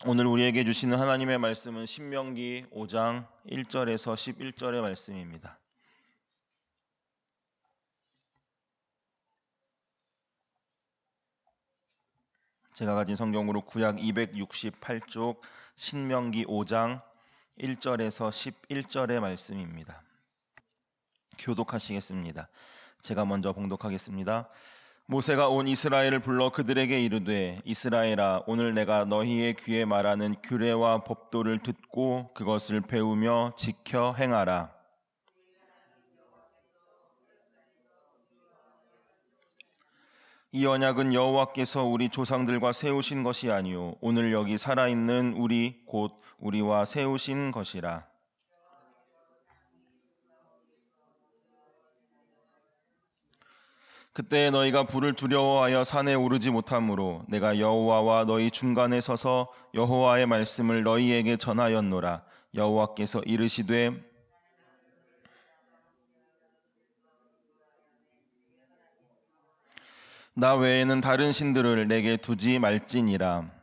오늘 우리에게 주시는 하나님의 말씀은 신명기 5장 1절에서 11절의 말씀입니다. 제가 가진 성경으로 구약 268쪽 신명기 5장 1절에서 11절의 말씀입니다. 교독하시겠습니다. 제가 먼저 봉독하겠습니다. 모세가 온 이스라엘을 불러 그들에게 이르되 이스라엘아, 오늘 내가 너희의 귀에 말하는 규례와 법도를 듣고 그것을 배우며 지켜 행하라. 이 언약은 여호와께서 우리 조상들과 세우신 것이 아니요 오늘 여기 살아있는 우리 곧 우리와 세우신 것이라. 그때 너희가 불을 두려워하여 산에 오르지 못하므로 내가 여호와와 너희 중간에 서서 여호와의 말씀을 너희에게 전하였노라. 여호와께서 이르시되 나 외에는 다른 신들을 내게 두지 말지니라.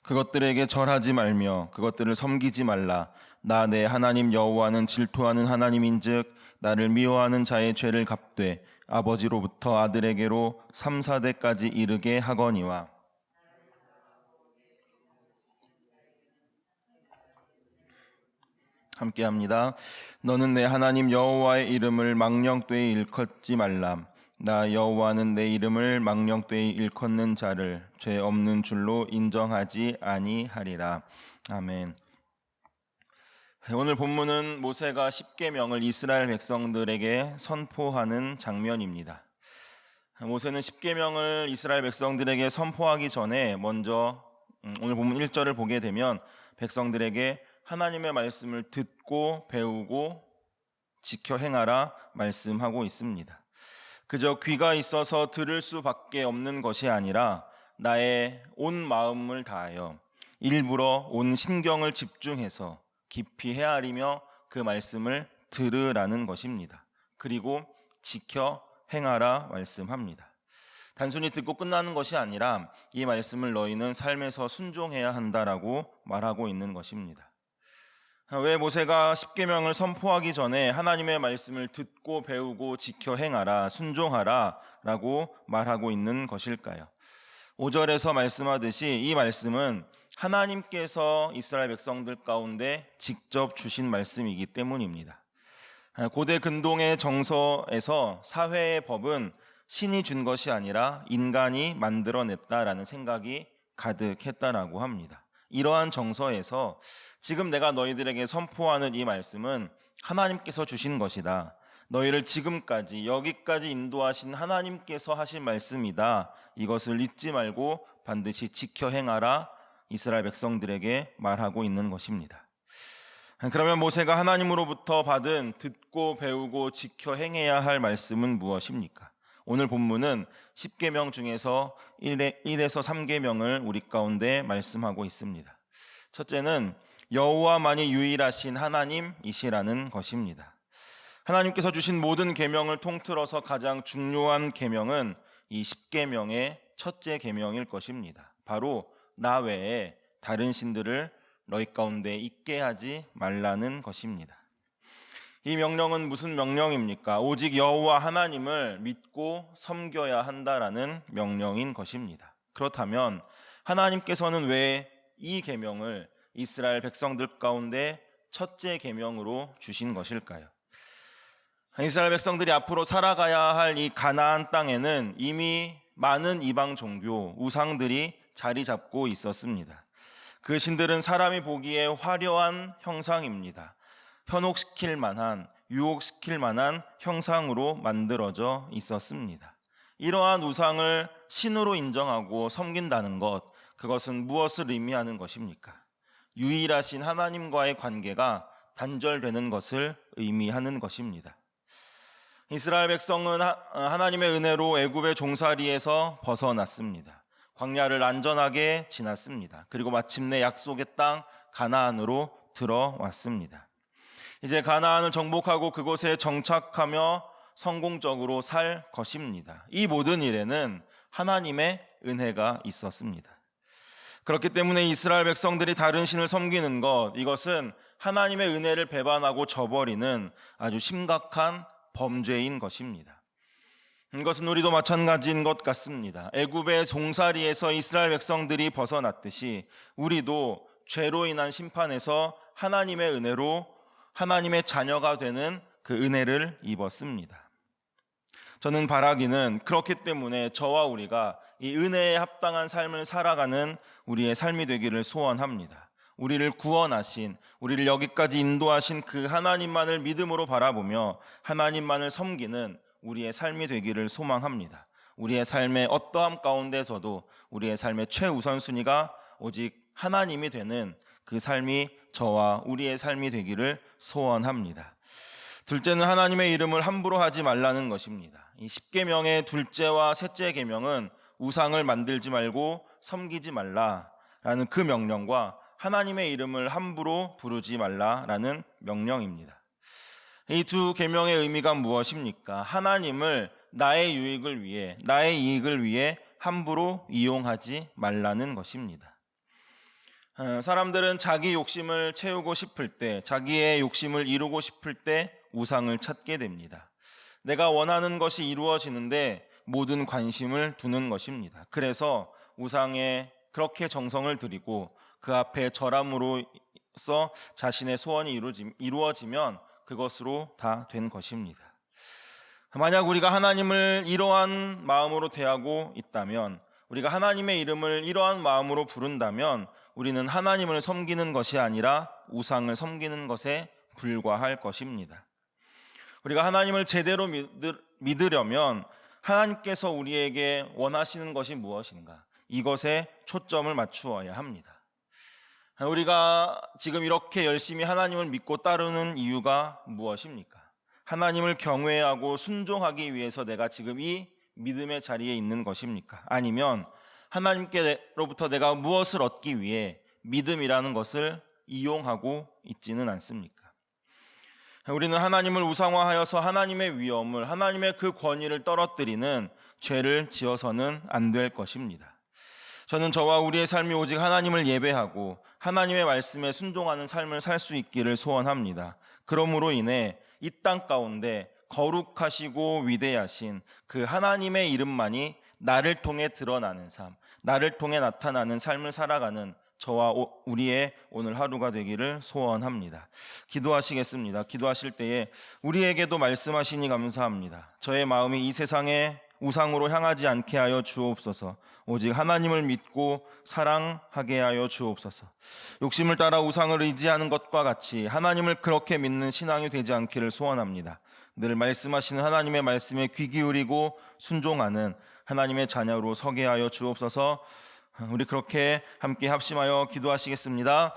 그것들에게 절하지 말며 그것들을 섬기지 말라. 나 내 하나님 여호와는 질투하는 하나님인즉 나를 미워하는 자의 죄를 갚되 아버지로부터 아들에게로 3, 4대까지 이르게 하거니와. 함께합니다. 너는 내 하나님 여호와의 이름을 망령되이 일컫지 말라. 나 여호와는 내 이름을 망령되이 일컫는 자를 죄 없는 줄로 인정하지 아니하리라. 아멘. 오늘 본문은 모세가 십계명을 이스라엘 백성들에게 선포하는 장면입니다. 모세는 십계명을 이스라엘 백성들에게 선포하기 전에 먼저 오늘 본문 1절을 보게 되면 백성들에게 하나님의 말씀을 듣고 배우고 지켜 행하라 말씀하고 있습니다. 그저 귀가 있어서 들을 수밖에 없는 것이 아니라 나의 온 마음을 다하여 일부러 온 신경을 집중해서 깊이 헤아리며 그 말씀을 들으라는 것입니다. 그리고 지켜 행하라 말씀합니다. 단순히 듣고 끝나는 것이 아니라 이 말씀을 너희는 삶에서 순종해야 한다라고 말하고 있는 것입니다. 왜 모세가 십계명을 선포하기 전에 하나님의 말씀을 듣고 배우고 지켜 행하라, 순종하라 라고 말하고 있는 것일까요? 5절에서 말씀하듯이 이 말씀은 하나님께서 이스라엘 백성들 가운데 직접 주신 말씀이기 때문입니다. 고대 근동의 정서에서 사회의 법은 신이 준 것이 아니라 인간이 만들어냈다라는 생각이 가득했다라고 합니다. 이러한 정서에서 지금 내가 너희들에게 선포하는 이 말씀은 하나님께서 주신 것이다. 너희를 지금까지 여기까지 인도하신 하나님께서 하신 말씀이다. 이것을 잊지 말고 반드시 지켜 행하라. 이스라엘 백성들에게 말하고 있는 것입니다. 그러면 모세가 하나님으로부터 받은 듣고 배우고 지켜 행해야 할 말씀은 무엇입니까? 오늘 본문은 10계명 중에서 1에서 3계명을 우리 가운데 말씀하고 있습니다. 첫째는 여호와만이 유일하신 하나님이시라는 것입니다. 하나님께서 주신 모든 계명을 통틀어서 가장 중요한 계명은 이 10계명의 첫째 계명일 것입니다. 바로 나 외에 다른 신들을 너희 가운데 있게 하지 말라는 것입니다. 이 명령은 무슨 명령입니까? 오직 여호와 하나님을 믿고 섬겨야 한다라는 명령인 것입니다. 그렇다면 하나님께서는 왜 이 계명을 이스라엘 백성들 가운데 첫째 계명으로 주신 것일까요? 이스라엘 백성들이 앞으로 살아가야 할 이 가나안 땅에는 이미 많은 이방 종교, 우상들이 자리 잡고 있었습니다. 그 신들은 사람이 보기에 화려한 형상입니다. 현혹시킬 만한, 유혹시킬 만한 형상으로 만들어져 있었습니다. 이러한 우상을 신으로 인정하고 섬긴다는 것, 그것은 무엇을 의미하는 것입니까? 유일하신 하나님과의 관계가 단절되는 것을 의미하는 것입니다. 이스라엘 백성은 하나님의 은혜로 애굽의 종살이에서 벗어났습니다. 광야를 안전하게 지났습니다. 그리고 마침내 약속의 땅 가나안으로 들어왔습니다. 이제 가나안을 정복하고 그곳에 정착하며 성공적으로 살 것입니다. 이 모든 일에는 하나님의 은혜가 있었습니다. 그렇기 때문에 이스라엘 백성들이 다른 신을 섬기는 이것은 하나님의 은혜를 배반하고 저버리는 아주 심각한 범죄인 것입니다. 이것은 우리도 마찬가지인 것 같습니다. 애굽의 종살이에서 이스라엘 백성들이 벗어났듯이 우리도 죄로 인한 심판에서 하나님의 은혜로 하나님의 자녀가 되는 그 은혜를 입었습니다. 저는 바라기는 그렇기 때문에 저와 우리가 이 은혜에 합당한 삶을 살아가는 우리의 삶이 되기를 소원합니다. 우리를 구원하신, 우리를 여기까지 인도하신 그 하나님만을 믿음으로 바라보며 하나님만을 섬기는 우리의 삶이 되기를 소망합니다. 우리의 삶의 어떠함 가운데서도 우리의 삶의 최우선순위가 오직 하나님이 되는 그 삶이 저와 우리의 삶이 되기를 소원합니다. 둘째는 하나님의 이름을 함부로 하지 말라는 것입니다. 이 10계명의 둘째와 셋째 계명은 우상을 만들지 말고 섬기지 말라라는 그 명령과 하나님의 이름을 함부로 부르지 말라라는 명령입니다. 이 두 계명의 의미가 무엇입니까? 하나님을 나의 유익을 위해, 나의 이익을 위해 함부로 이용하지 말라는 것입니다. 사람들은 자기 욕심을 채우고 싶을 때, 자기의 욕심을 이루고 싶을 때 우상을 찾게 됩니다. 내가 원하는 것이 이루어지는데 모든 관심을 두는 것입니다. 그래서 우상에 그렇게 정성을 들이고 그 앞에 절함으로써 자신의 소원이 이루어지면 그것으로 다 된 것입니다. 만약 우리가 하나님을 이러한 마음으로 대하고 있다면, 우리가 하나님의 이름을 이러한 마음으로 부른다면 우리는 하나님을 섬기는 것이 아니라 우상을 섬기는 것에 불과할 것입니다. 우리가 하나님을 제대로 믿으려면 하나님께서 우리에게 원하시는 것이 무엇인가? 이것에 초점을 맞추어야 합니다. 우리가 지금 이렇게 열심히 하나님을 믿고 따르는 이유가 무엇입니까? 하나님을 경외하고 순종하기 위해서 내가 지금 이 믿음의 자리에 있는 것입니까? 아니면 하나님께로부터 내가 무엇을 얻기 위해 믿음이라는 것을 이용하고 있지는 않습니까? 우리는 하나님을 우상화하여서 하나님의 위엄을, 하나님의 그 권위를 떨어뜨리는 죄를 지어서는 안 될 것입니다. 저는 저와 우리의 삶이 오직 하나님을 예배하고 하나님의 말씀에 순종하는 삶을 살 수 있기를 소원합니다. 그러므로 인해 이 땅 가운데 거룩하시고 위대하신 그 하나님의 이름만이 나를 통해 드러나는 삶, 나를 통해 나타나는 삶을 살아가는 저와 우리의 오늘 하루가 되기를 소원합니다. 기도하시겠습니다. 기도하실 때에 우리에게도 말씀하시니 감사합니다. 저의 마음이 이 세상에 우상으로 향하지 않게 하여 주옵소서. 오직 하나님을 믿고 사랑하게 하여 주옵소서. 욕심을 따라 우상을 의지하는 것과 같이 하나님을 그렇게 믿는 신앙이 되지 않기를 소원합니다. 늘 말씀하시는 하나님의 말씀에 귀 기울이고 순종하는 하나님의 자녀로 서게 하여 주옵소서. 우리 그렇게 함께 합심하여 기도하시겠습니다.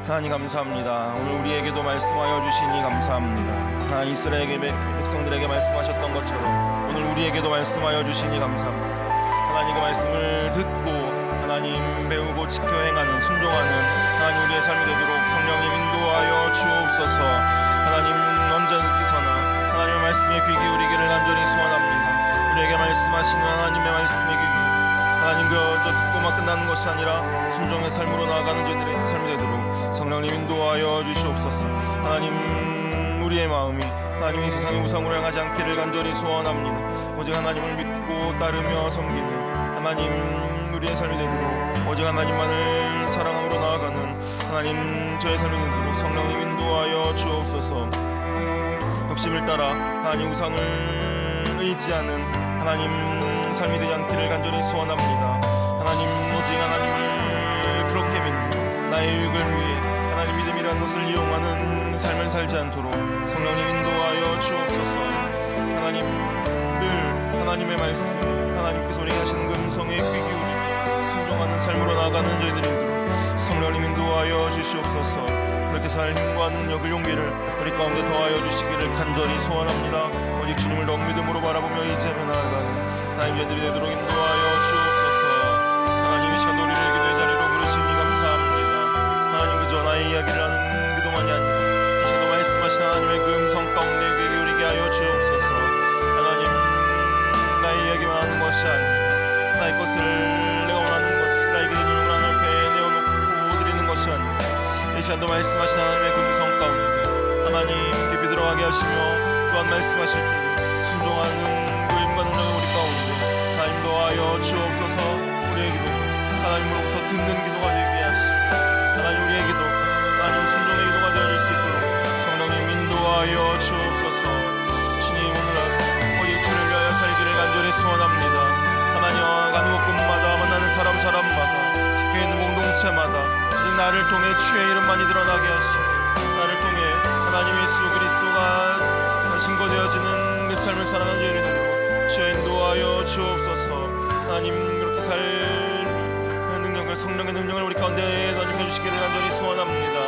하나님 감사합니다. 오늘 우리에게도 말씀하여 주시니 감사합니다. 하나님 이스라엘 백성들에게 말씀하셨던 것처럼 오늘 우리에게도 말씀하여 주시니 감사합니다. 하나님 그 말씀을 듣고 하나님 배우고 지켜 행하는 순종하는 하나님 우리의 삶이 되도록 성령님 인도하여 주옵소서. 하나님 언제든지서나 하나님의 말씀에 귀 기울이기를 간절히 소원합니다. 우리에게 말씀하시는 하나님의 말씀에 귀 기울이고 하나님 그저 듣고만 끝나는 것이 아니라 순종의 삶으로 나아가는 저들의 삶이 되도록 성령님 인도하여 주시옵소서. 하나님 우리의 마음이 하나님 이 세상의 우상으로 향하지 않기를 간절히 소원합니다. 오직 하나님을 믿고 따르며 섬기는 하나님 우리의 삶이 되도록 오직 하나님만을 사랑함으로 나아가는 하나님 저의 삶이 되도록 성령님 인도하여 주옵소서. 욕심을 따라 하나님 우상을 의지하는 하나님 삶이 되지 않기를 간절히 소원합니다. 하나님 오직 하나님을 그렇게 믿는 나의 유익을 위해 하나님 믿음이라는 것을 이용하는 삶을 살지 않도록 성령님 인도하여 주옵소서. 하나님 늘 하나님의 말씀 하나님께서 우리에게 하시는 그 음성에 귀 기울이며 순종하는 삶으로 나아가는 저희들이 성령님 인도하여 주시옵소서. 그렇게 살 힘과 능력을 용기를 우리 가운데 더하여 주시기를 간절히 소원합니다. 오직 주님을 더욱 믿음으로 바라보며 이제는 나아가는 하나님 저희들이 되도록 인도하여 주옵소서. 하나님 이 시간 우리를 기도의 자리로 부르시니 감사합니다. 하나님 그저 나의 이야기를 하는 기도만이 아니라 이 시간도 말씀하시는 시간도 말씀하신 하나님의 금성 가운데 하나님 깊이 들어가게 하시며 또한 말씀하실 때 순종하는 그 힘과 능력이 우리 가운데 하나님 도와여 주옵소서. 우리의 기도 하나님으로부터 듣는 기도가 되게 하시고 하나님 우리의 기도 하나님 순종의 기도가 되어질 수 있도록 성령님 인도하여 주옵소서. 주님 오늘 오직 주를 위하여 살기를 간절히 소원합니다. 하나님 가는 곳곳마다 만나는 사람마다 지켜 있는 공동체마다 오직 나를 통해 주의 이름만이 드러나게 하시고 나를 통해 하나님 예수 그리스도가 증거되어지는 그 삶을 살아가는 죄를 누리고 주여 인도하여 주옵소서. 하나님 그렇게 삶의 능력을 성령의 능력을 우리 가운데 던져 주시기를 간절히 소원합니다.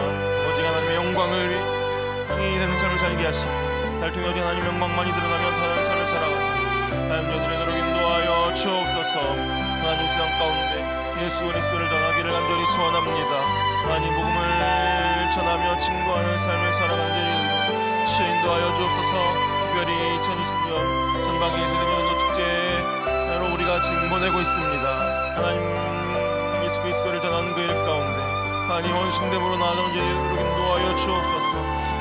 오직 하나님의 영광을 향이 되는 삶을 살게 하시고 나를 통해 오직 하나님의 영광만이 드러나며 다른 삶을 살아가는 하나님 여들의 노력 인도하여 주옵소서. 하나님 세상 가운데 예수 그리스도를 전하기를 간절히 소원합니다. 하나님 복음을 전하며 증거하는 삶을 살아가는 자리로 주여 인도하여 주옵소서. 특별히 2020년 전방위 세대면도 축제로 우리가 지금 보내고 있습니다. 하나님 예수 그리스도를 전하는 그 일 가운데 하나님 원심됨으로 나아가는 자리로 인도하여 주옵소서.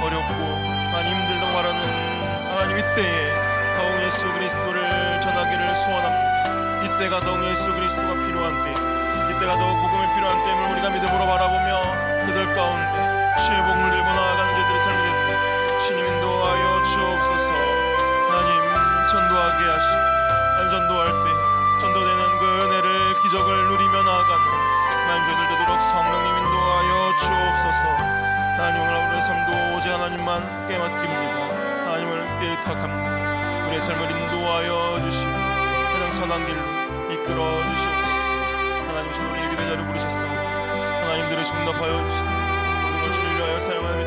어렵고 하나님 힘들다고 말하는 하나님 이때에 더욱 예수 그리스도를 전하기를 소원합니다. 이때가 더욱 예수 그리스도가 필요한 때, 이때가 더욱 복음이 필요한 때임을 우리가 믿음으로 바라보며 그들 가운데 주의 복음을 들고 나아가는 자들의 삶이 되는데 주님 인도하여 주옵소서. 하나님 전도하게 하시고 전도할 때 전도되는 그 은혜를 기적을 누리며 나아가는 하나님 저희들 되도록 성령님 인도하여 주옵소서. 하나님 오늘 우리의 삶도 오직 하나님만 께 맡깁니다. 하나님을 의탁합니다. 우리의 삶을 인도하여 주시고 가장 선한 길로 이끌어 주시옵소서. 하나님 주를 일기된 자를 부르셨사오니 하나님 들으시고 응답하여 주시되 모든 걸 주를 위하여 사용하는